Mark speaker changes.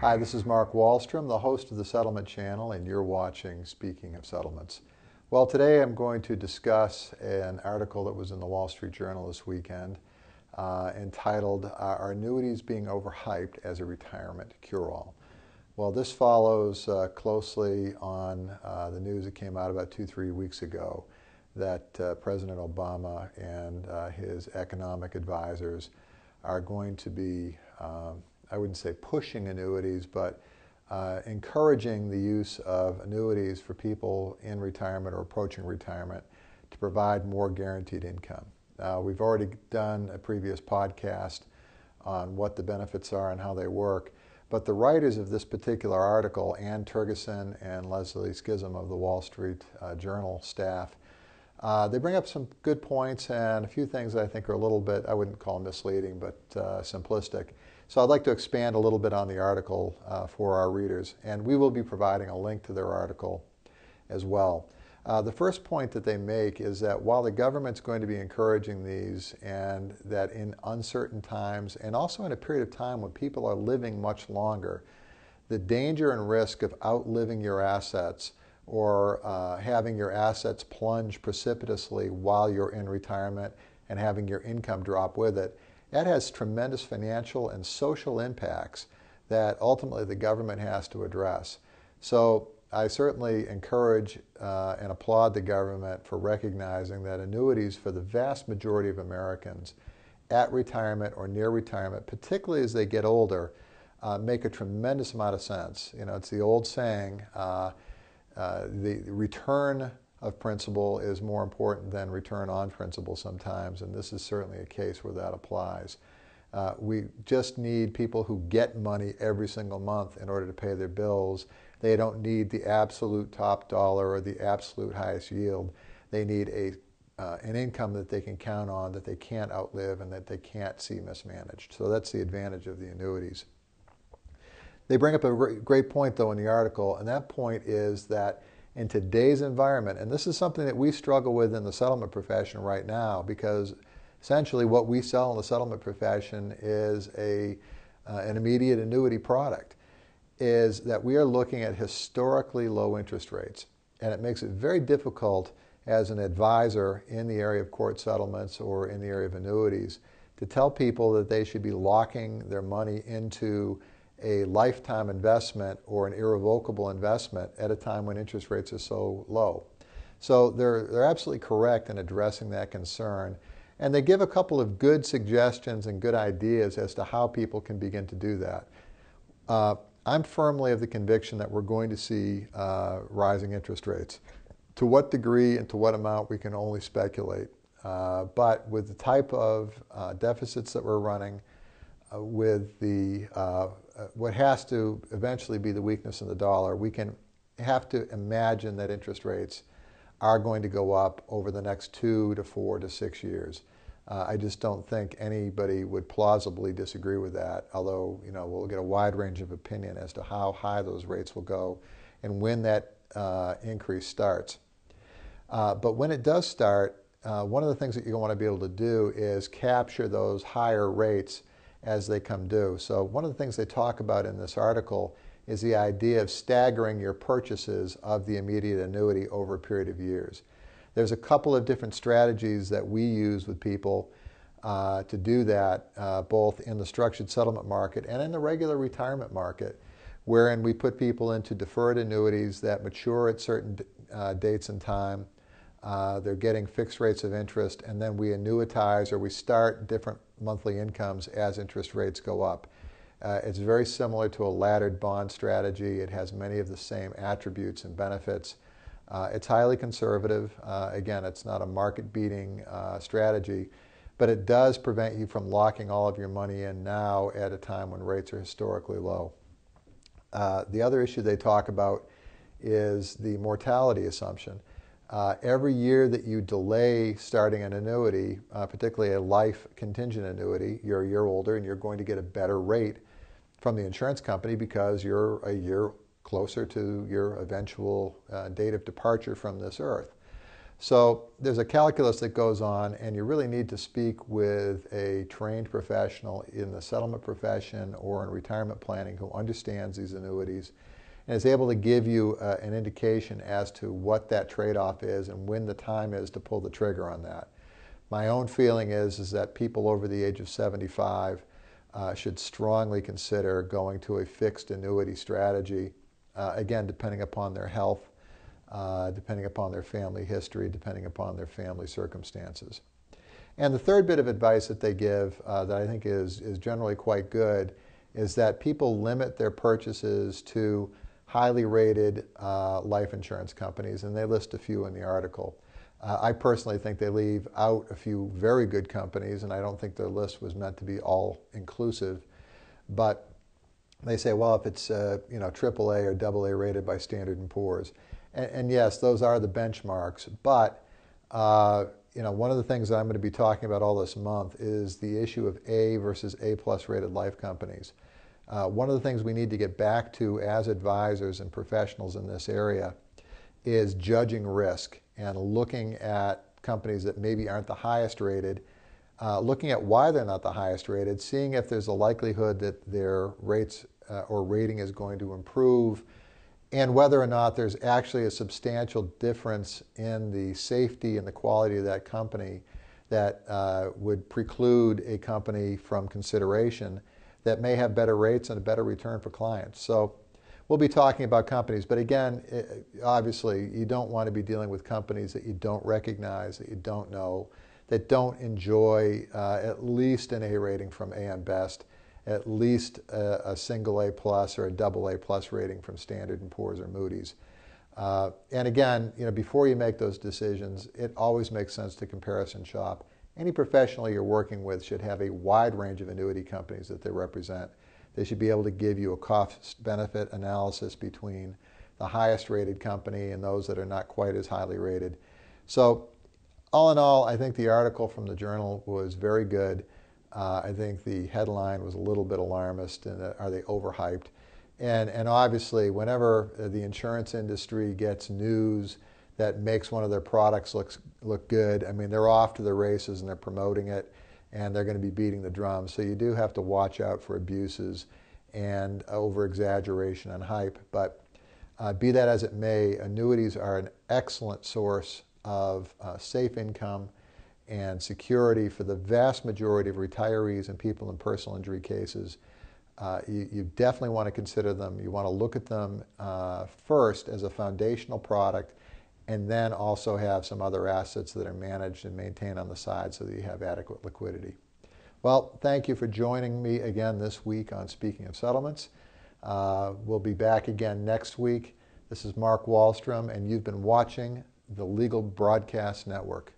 Speaker 1: Hi, this is Mark Wahlstrom, the host of the Settlement Channel, and you're watching Speaking of Settlements. Well, today I'm going to discuss an article that was in the Wall Street Journal this weekend entitled, Are Annuities Being Overhyped as a Retirement Cure-All? Well, this follows closely on the news that came out about 2-3 weeks ago that President Obama and his economic advisors are going to be I wouldn't say pushing annuities, but encouraging the use of annuities for people in retirement or approaching retirement to provide more guaranteed income. We've already done a previous podcast on what the benefits are and how they work, but the writers of this particular article, Ann Tergeson and Leslie Schism of the Wall Street Journal staff, they bring up some good points and a few things that I think are a little bit, I wouldn't call misleading, but simplistic. So I'd like to expand a little bit on the article for our readers, and we will be providing a link to their article as well. The first point that they make is that while the government's going to be encouraging these, and that in uncertain times and also in a period of time when people are living much longer, the danger and risk of outliving your assets or having your assets plunge precipitously while you're in retirement and having your income drop with it, that has tremendous financial and social impacts that ultimately the government has to address. So I certainly encourage and applaud the government for recognizing that annuities for the vast majority of Americans at retirement or near retirement, particularly as they get older, make a tremendous amount of sense. You know, it's the old saying, the return of principal is more important than return on principal sometimes, and this is certainly a case where that applies. We just need people who get money every single month in order to pay their bills. They don't need the absolute top dollar or the absolute highest yield. They need an income that they can count on, that they can't outlive, and that they can't see mismanaged. So that's the advantage of the annuities. They bring up a great point, though, in the article, and that point is that in today's environment, and this is something that we struggle with in the settlement profession right now, because essentially what we sell in the settlement profession is an immediate annuity product, is that we are looking at historically low interest rates. And it makes it very difficult as an advisor in the area of court settlements or in the area of annuities to tell people that they should be locking their money into a lifetime investment or an irrevocable investment at a time when interest rates are so low. So they're absolutely correct in addressing that concern. And they give a couple of good suggestions and good ideas as to how people can begin to do that. I'm firmly of the conviction that we're going to see rising interest rates. To what degree and to what amount, we can only speculate. But with the type of deficits that we're running, with the what has to eventually be the weakness in the dollar, we can have to imagine that interest rates are going to go up over the next 2 to 4 to 6 years. I just don't think anybody would plausibly disagree with that, although we'll get a wide range of opinion as to how high those rates will go and when that increase starts. But when it does start, one of the things that you want to be able to do is capture those higher rates as they come due. So one of the things they talk about in this article is the idea of staggering your purchases of the immediate annuity over a period of years. There's a couple of different strategies that we use with people to do that, both in the structured settlement market and in the regular retirement market, wherein we put people into deferred annuities that mature at certain dates and time. They're getting fixed rates of interest, and then we annuitize or we start different monthly incomes as interest rates go up. It's very similar to a laddered bond strategy. It has many of the same attributes and benefits. It's highly conservative. Again, it's not a market-beating strategy, but it does prevent you from locking all of your money in now at a time when rates are historically low. The other issue they talk about is the mortality assumption. Every year that you delay starting an annuity, particularly a life contingent annuity, you're a year older and you're going to get a better rate from the insurance company because you're a year closer to your eventual date of departure from this earth. So there's a calculus that goes on, and you really need to speak with a trained professional in the settlement profession or in retirement planning who understands these annuities and is able to give you an indication as to what that trade-off is and when the time is to pull the trigger on that. My own feeling is that people over the age of 75 should strongly consider going to a fixed annuity strategy, again, depending upon their health, depending upon their family history, depending upon their family circumstances. And the third bit of advice that they give that I think is generally quite good is that people limit their purchases to highly rated life insurance companies, and they list a few in the article. I personally think they leave out a few very good companies, and I don't think their list was meant to be all inclusive. But they say, well, if it's AAA or AA rated by Standard & Poor's, and yes, those are the benchmarks. But one of the things that I'm going to be talking about all this month is the issue of A versus A+ rated life companies. One of the things we need to get back to as advisors and professionals in this area is judging risk and looking at companies that maybe aren't the highest rated, looking at why they're not the highest rated, seeing if there's a likelihood that their rates or rating is going to improve, and whether or not there's actually a substantial difference in the safety and the quality of that company that would preclude a company from consideration that may have better rates and a better return for clients. So we'll be talking about companies, but again, obviously you don't want to be dealing with companies that you don't recognize, that you don't know, that don't enjoy at least an A rating from AM Best, at least a single A+ or a AA+ rating from Standard & Poor's or Moody's. And again, before you make those decisions, it always makes sense to comparison shop. Any professional you're working with should have a wide range of annuity companies that they represent. They should be able to give you a cost-benefit analysis between the highest rated company and those that are not quite as highly rated. So all in all, I think the article from the journal was very good. I think the headline was a little bit alarmist, and are they overhyped? And obviously, whenever the insurance industry gets news that makes one of their products look good, I mean, they're off to the races and they're promoting it, and they're going to be beating the drum. So you do have to watch out for abuses and over-exaggeration and hype. But be that as it may, annuities are an excellent source of safe income and security for the vast majority of retirees and people in personal injury cases. You definitely want to consider them. You want to look at them first as a foundational product, and then also have some other assets that are managed and maintained on the side so that you have adequate liquidity. Well, thank you for joining me again this week on Speaking of Settlements. We'll be back again next week. This is Mark Wahlstrom, and you've been watching the Legal Broadcast Network.